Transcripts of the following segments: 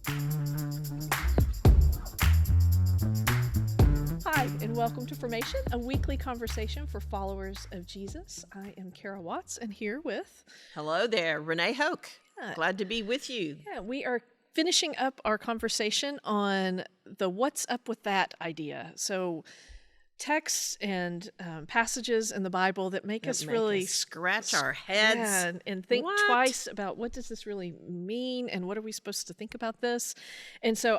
Hi, and welcome to Formation, a weekly conversation for followers of Jesus. I am Kara Watts, and here with... Hello there, Renee Hoke. Yeah. Glad to be with you. Yeah, we are finishing up our conversation on the what's up with that idea. So texts and passages in the Bible that make us really scratch our heads and think twice about what does this really mean and what are we supposed to think about this. And so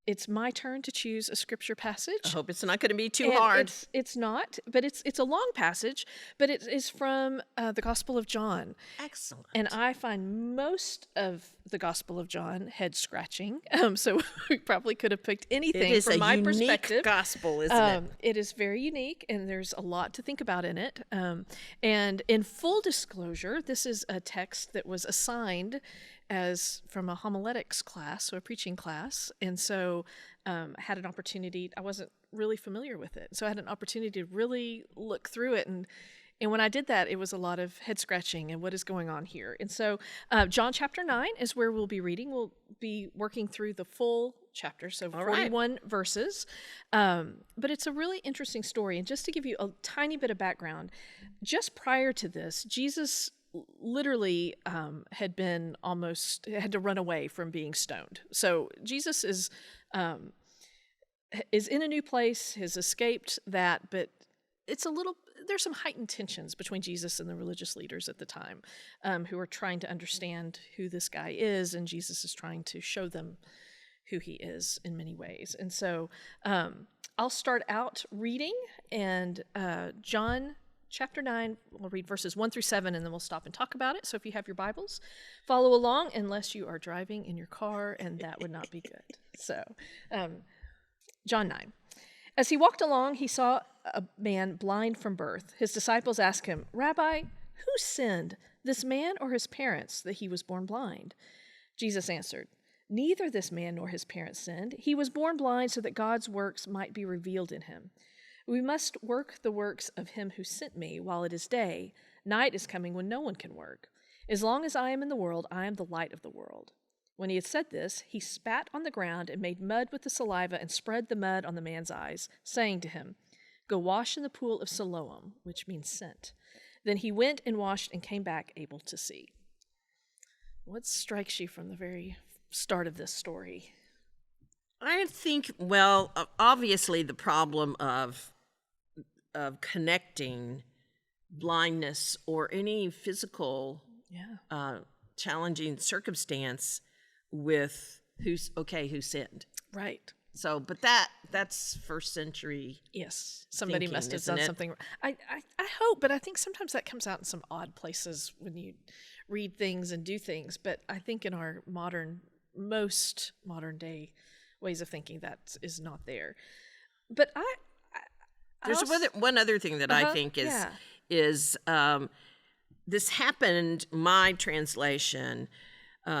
it's my turn to choose a scripture passage. I hope it's not going to be too hard. It's not, but it's a long passage, but it is from the Gospel of John. Excellent. And I find most of the Gospel of John head-scratching, so we probably could have picked anything from my perspective. It is a unique gospel, isn't it? It is very unique, and there's a lot to think about in it. And in full disclosure, this is a text that was assigned as from a homiletics class, so a preaching class, and so I had an opportunity. I wasn't really familiar with it, so I had an opportunity to really look through it, and when I did that, it was a lot of head scratching and what is going on here. And so John chapter 9 is where we'll be reading. We'll be working through the full chapter, so 41 verses. But it's a really interesting story. And just to give you a tiny bit of background, just prior to this, Jesus literally had to run away from being stoned. So Jesus is in a new place, has escaped that, but there's some heightened tensions between Jesus and the religious leaders at the time, who are trying to understand who this guy is, and Jesus is trying to show them who he is in many ways. And so I'll start out reading, and John chapter 9, we'll read verses 1 through 7, and then we'll stop and talk about it. So if you have your Bibles, follow along, unless you are driving in your car, and that would not be good. So, John 9. As he walked along, he saw a man blind from birth. His disciples asked him, "Rabbi, who sinned, this man or his parents, that he was born blind?" Jesus answered, "Neither this man nor his parents sinned. He was born blind so that God's works might be revealed in him. We must work the works of him who sent me while it is day. Night is coming when no one can work. As long as I am in the world, I am the light of the world." When he had said this, he spat on the ground and made mud with the saliva and spread the mud on the man's eyes, saying to him, "Go wash in the pool of Siloam," which means sent. Then he went and washed and came back able to see. What strikes you from the very start of this story? I think, well, obviously the problem of connecting blindness or any physical challenging circumstance with who sinned. Right. So, but that's first century. Yes, somebody must have thinking, done isn't it? something. I hope, but I think sometimes that comes out in some odd places when you read things and do things. But I think in our most modern day ways of thinking, that is not there. But There's one other thing that I think is this happened. My translation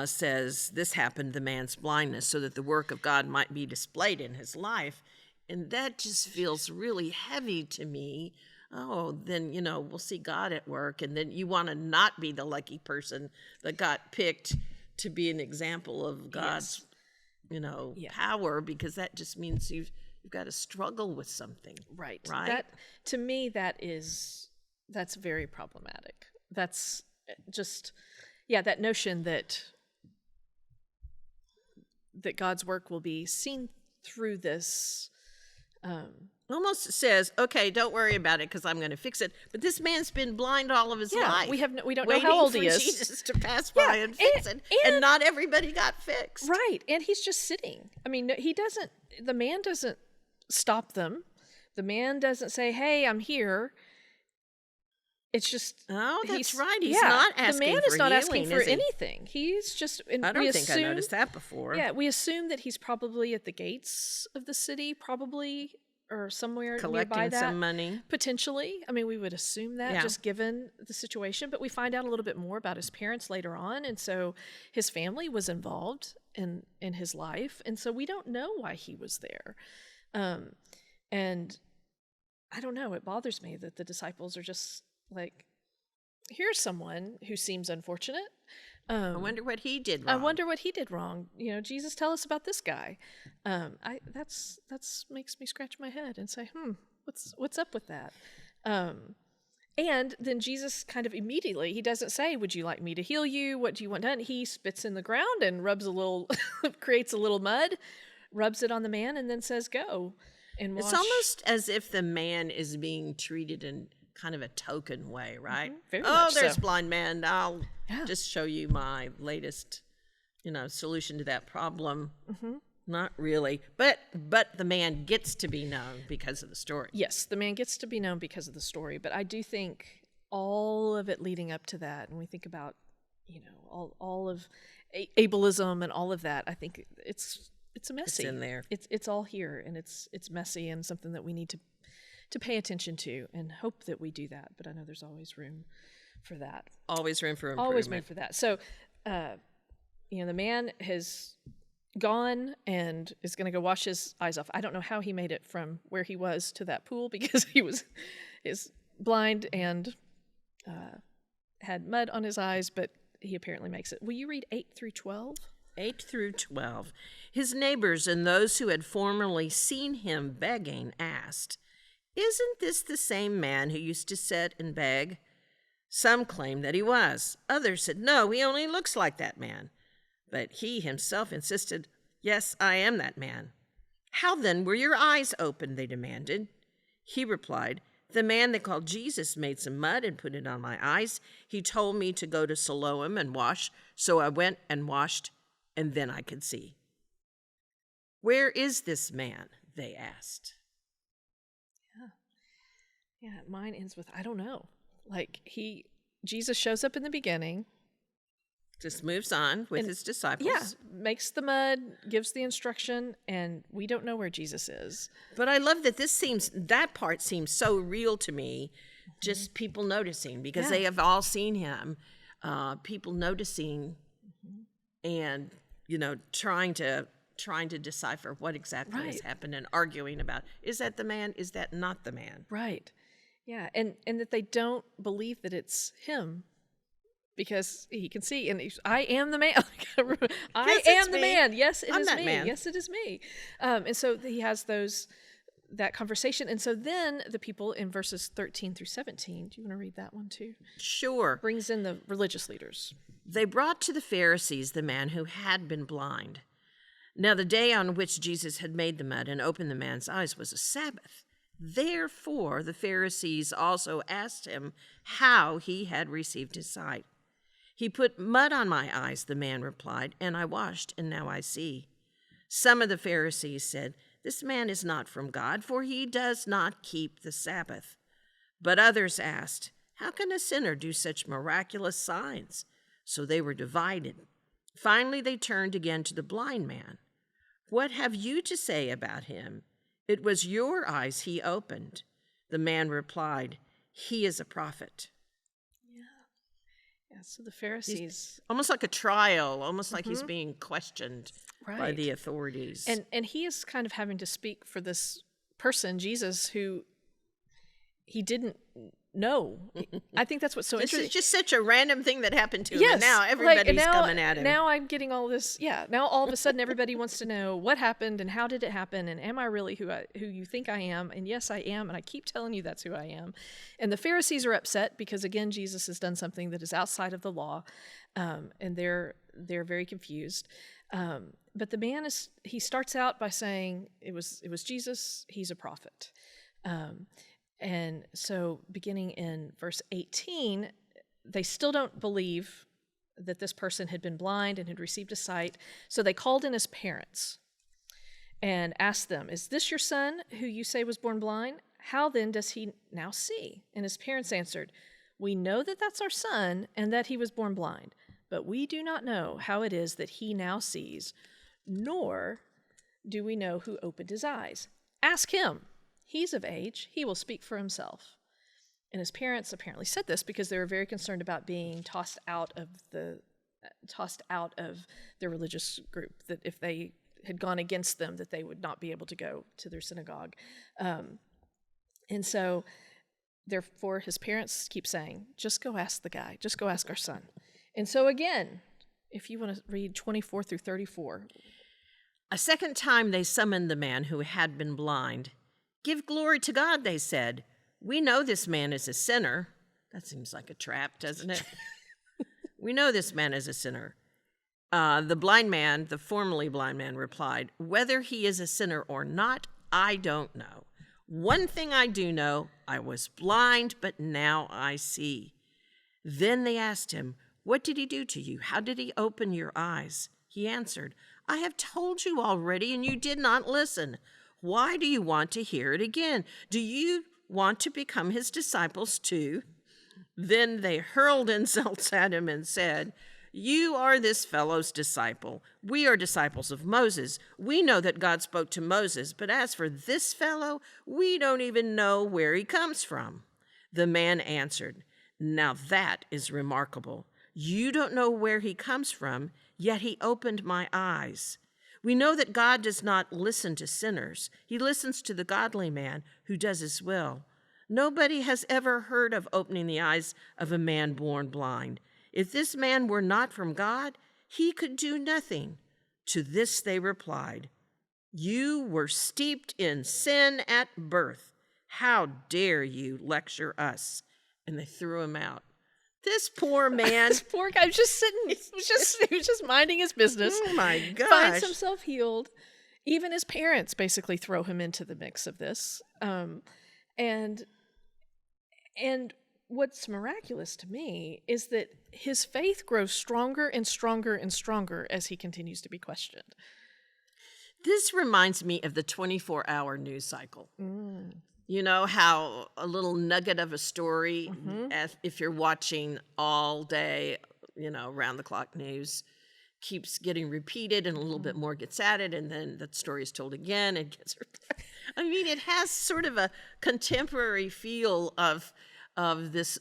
says this happened, the man's blindness, so that the work of God might be displayed in his life. And that just feels really heavy to me. Oh, then, we'll see God at work. And then you want to not be the lucky person that got picked to be an example of God's, power, because that just means you've got to struggle with something. Right. Right. That, to me, that's very problematic. That's just, that notion that God's work will be seen through this. Almost says, okay, don't worry about it because I'm going to fix it. But this man's been blind all of his life. We don't know how old he is. Waiting for Jesus to pass by and fix it. And not everybody got fixed. Right. And he's just sitting. I mean, the man doesn't stop them. The man doesn't say, "Hey, I'm here." It's just... Oh, that's right. He's not asking for the man is not healing, asking for anything. He's just... I don't think I noticed that before. Yeah, we assume that he's probably at the gates of the city, or somewhere collecting nearby that. some money. Potentially. I mean, we would assume that just given the situation. But we find out a little bit more about his parents later on. And so his family was involved in his life. And so we don't know why he was there. And I don't know. It bothers me that the disciples are just like, here's someone who seems unfortunate. I wonder what he did wrong. I wonder what he did wrong. Jesus, tell us about this guy. That's makes me scratch my head and say, what's up with that? And then Jesus kind of immediately, he doesn't say, would you like me to heal you? What do you want done? He spits in the ground and rubs a little, creates a little mud, rubs it on the man, and then says, go and wash. It's almost as if the man is being treated in kind of a token way, right? Very much there's so. blind man. I'll just show you my latest, solution to that problem. Not really, but the man gets to be known because of the story. Yes, the man gets to be known because of the story, but I do think all of it leading up to that, and we think about, all of ableism and all of that, I think it's a messy. It's in there. It's all here, and it's messy and something that we need to pay attention to and hope that we do that. But I know there's always room for that. Always room for improvement. Always room for that. So, the man has gone and is going to go wash his eyes off. I don't know how he made it from where he was to that pool because is blind and had mud on his eyes, but he apparently makes it. Will you read 8 through 12? 8 through 12. His neighbors and those who had formerly seen him begging asked, "Isn't this the same man who used to sit and beg?" Some claimed that he was. Others said, "No, he only looks like that man." But he himself insisted, "Yes, I am that man." "How then were your eyes opened?" they demanded. He replied, "The man they called Jesus made some mud and put it on my eyes. He told me to go to Siloam and wash, so I went and washed, and then I could see." "Where is this man?" they asked. Yeah, mine ends with, I don't know. Jesus shows up in the beginning. Just moves on with his disciples. Yeah, makes the mud, gives the instruction, and we don't know where Jesus is. But I love that that part seems so real to me, just people noticing, because they have all seen him, people noticing and, trying to decipher what exactly has happened and arguing about, is that the man? Is that not the man? Right. Yeah, and that they don't believe that it's him because he can see, and I am the man. I am the man. Yes, it is me. Man. Yes, it is me. And so he has that conversation. And so then the people in verses 13 through 17, do you want to read that one too? Sure. Brings in the religious leaders. They brought to the Pharisees the man who had been blind. Now the day on which Jesus had made the mud and opened the man's eyes was a Sabbath. Therefore the Pharisees also asked him how he had received his sight. "He put mud on my eyes," the man replied, "and I washed, and now I see." Some of the Pharisees said, "This man is not from God, for he does not keep the Sabbath." But others asked, "How can a sinner do such miraculous signs?" So they were divided. Finally, they turned again to the blind man. "What have you to say about him? It was your eyes he opened." The man replied, "He is a prophet." Yeah, so the Pharisees... Almost like a trial, almost like he's being questioned by the authorities. And he is kind of having to speak for this person, Jesus, who he didn't know. I think that's what's so interesting. It's just such a random thing that happened to him, and now everybody's coming at him. Now I'm getting all this, now all of a sudden everybody wants to know what happened and how did it happen and am I really who you think I am? And yes, I am, and I keep telling you that's who I am. And the Pharisees are upset because, again, Jesus has done something that is outside of the law, and they're very confused. But the man he starts out by saying it was Jesus, he's a prophet. And so beginning in verse 18, they still don't believe that this person had been blind and had received a sight. So they called in his parents and asked them, "Is this your son who you say was born blind? How then does he now see?" And his parents answered, "We know that that's our son and that he was born blind, but we do not know how it is that he now sees, nor do we know who opened his eyes. Ask him. He's of age. He will speak for himself." And his parents apparently said this because they were very concerned about being tossed out of the religious group, that if they had gone against them, that they would not be able to go to their synagogue. And so, therefore, his parents keep saying, "Just go ask the guy. Just go ask our son." And so again, if you want to read 24 through 34. A second time they summoned the man who had been blind. "Give glory to God," they said. "We know this man is a sinner." That seems like a trap, doesn't it? "We know this man is a sinner." The formerly blind man, replied, "Whether he is a sinner or not, I don't know. One thing I do know, I was blind, but now I see." Then they asked him, "What did he do to you? How did he open your eyes?" He answered, "I have told you already, and you did not listen. Why do you want to hear it again? Do you want to become his disciples too?" Then they hurled insults at him and said, "You are this fellow's disciple. We are disciples of Moses. We know that God spoke to Moses, but as for this fellow, we don't even know where he comes from." The man answered, "Now that is remarkable. You don't know where he comes from, yet he opened my eyes. We know that God does not listen to sinners. He listens to the godly man who does his will. Nobody has ever heard of opening the eyes of a man born blind. If this man were not from God, he could do nothing." To this they replied, "You were steeped in sin at birth. How dare you lecture us?" And they threw him out. This poor man. This poor guy was just sitting, he was just minding his business. Oh my gosh. Finds himself healed. Even his parents basically throw him into the mix of this. And what's miraculous to me is that his faith grows stronger and stronger and stronger as he continues to be questioned. This reminds me of the 24-hour news cycle. You know how a little nugget of a story, if you're watching all day, round the clock news, keeps getting repeated and a little bit more gets added, and then the story is told again and gets repeated. I mean, it has sort of a contemporary feel of this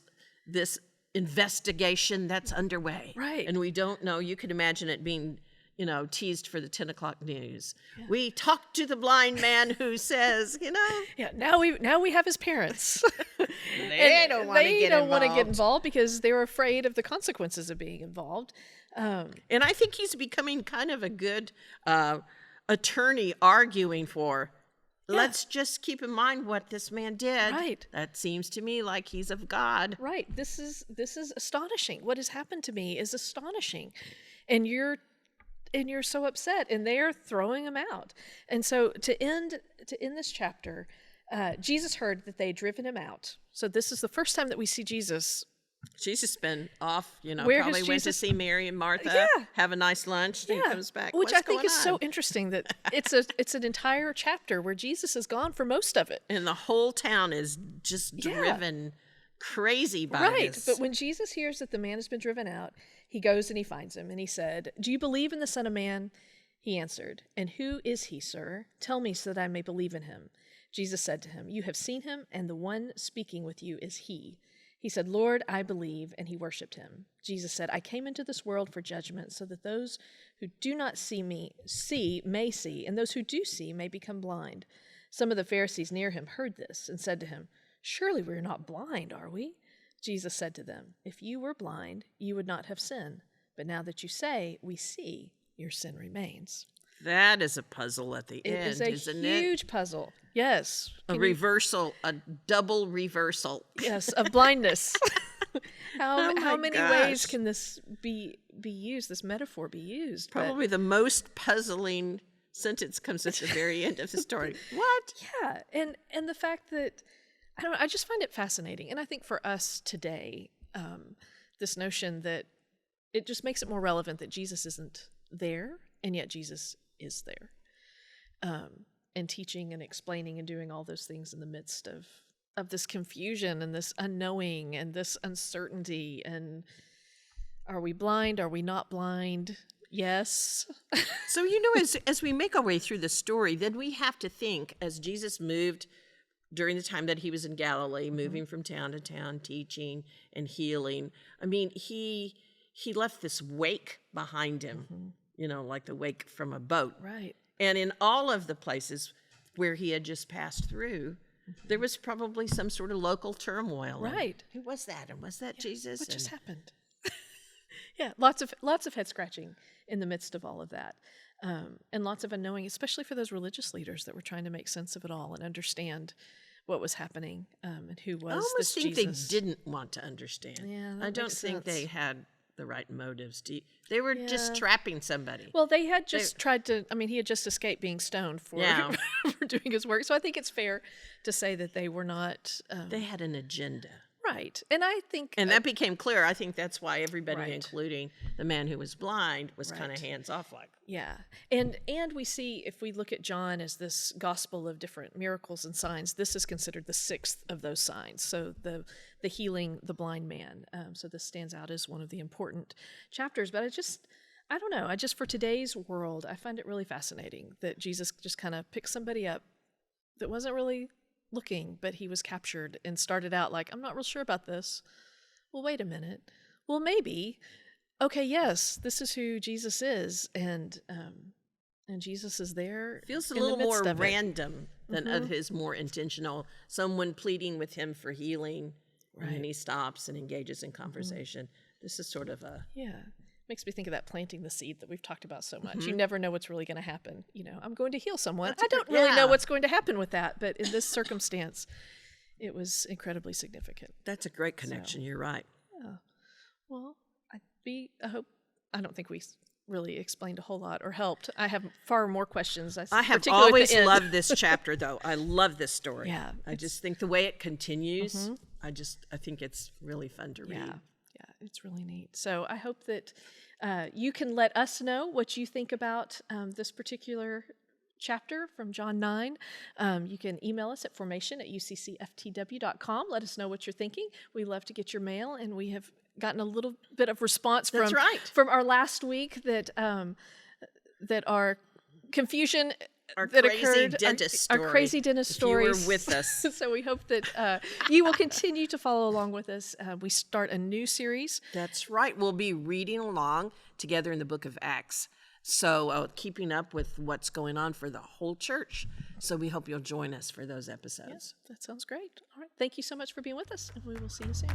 investigation that's underway. Right. And we don't know. You could imagine it being teased for the 10 o'clock news. Yeah. We talked to the blind man who says, Yeah, now we have his parents. They don't want to get involved because they're afraid of the consequences of being involved. And I think he's becoming kind of a good attorney arguing for, let's just keep in mind what this man did. Right. That seems to me like he's of God. Right. This is astonishing. What has happened to me is astonishing. And you're so upset, and they're throwing him out. And so to end this chapter, Jesus heard that they had driven him out. So this is the first time that we see Jesus. Jesus been off, Where probably went to see Mary and Martha, have a nice lunch, and he comes back. Which I think is so interesting that it's an entire chapter where Jesus is gone for most of it. And the whole town is just driven crazy by this. But when Jesus hears that the man has been driven out, he goes and he finds him, and he said, "Do you believe in the Son of Man?" He answered, "And who is he, sir? Tell me so that I may believe in him." Jesus said to him, "You have seen him, and the one speaking with you is he." He said, "Lord, I believe," and he worshipped him. Jesus said, "I came into this world for judgment, so that those who do not see may see, and those who do see may become blind." Some of the Pharisees near him heard this and said to him, "Surely we are not blind, are we?" Jesus said to them, "If you were blind, you would not have sin. But now that you say, 'We see,' your sin remains." That is a puzzle at the end, isn't it? It's a huge puzzle. Yes. A double reversal. Yes, of blindness. How many gosh. ways can this be used, this metaphor be used? Probably the most puzzling sentence comes at the very end of the story. What? Yeah, and the fact that, I just find it fascinating. And I think for us today, this notion that it just makes it more relevant that Jesus isn't there, and yet Jesus is there. And teaching and explaining and doing all those things in the midst of this confusion and this unknowing and this uncertainty. And are we blind? Are we not blind? Yes. So, as we make our way through the story, then we have to think, as Jesus moved during the time that he was in Galilee, moving from town to town, teaching and healing. I mean, he left this wake behind him, like the wake from a boat. Right. And in all of the places where he had just passed through, there was probably some sort of local turmoil. Right. Who was that? And was that Jesus? What just happened? Yeah, lots of head scratching in the midst of all of that, and lots of unknowing, especially for those religious leaders that were trying to make sense of it all and understand what was happening, and who was I almost this think Jesus. they didn't want to understand. Yeah, that I don't makes think sense. they had the right motives. They were just trapping somebody. Well, they had just tried to. I mean, he had just escaped being stoned for for doing his work. So I think it's fair to say that they were not. They had an agenda. Right. And I think... And that became clear. I think that's why everybody, Right. including the man who was blind, was kind Right. of hands-off like. Yeah. And we see, if we look at John as this gospel of different miracles and signs, this is considered the sixth of those signs. So the healing the blind man. So this stands out as one of the important chapters. But I don't know. For today's world, I find it really fascinating that Jesus just kind of picked somebody up that wasn't really looking, but he was captured and started out like, I'm not real sure about this. Well, wait a minute. Well, maybe. Okay, yes, this is who Jesus is, and Jesus is there. Feels a in the little more midst of it. random than of his more intentional. Someone pleading with him for healing, and then he stops and engages in conversation. This is sort of a... Yeah. Makes me think of that planting the seed that we've talked about so much. You never know what's really going to happen. I'm going to heal someone. I don't really know what's going to happen with that, but in this circumstance, it was incredibly significant. That's a great connection. You're right. Well, I don't think we really explained a whole lot or helped. I have far more questions. I have particularly at always the end. loved this chapter, though. I love this story. Yeah, I just think the way it continues, I think it's really fun to read. Yeah, it's really neat. So I hope that you can let us know what you think about this particular chapter from John 9. You can email us at formation@uccftw.com. Let us know what you're thinking. We love to get your mail, and we have gotten a little bit of response from our last week that our confusion Our that crazy occurred, dentist story. our crazy dentist If stories. you were with us. So we hope that you will continue to follow along with us. We start a new series. That's right. We'll be reading along together in the book of Acts. So keeping up with what's going on for the whole church. So we hope you'll join us for those episodes. That sounds great. All right. Thank you so much for being with us, and we will see you soon.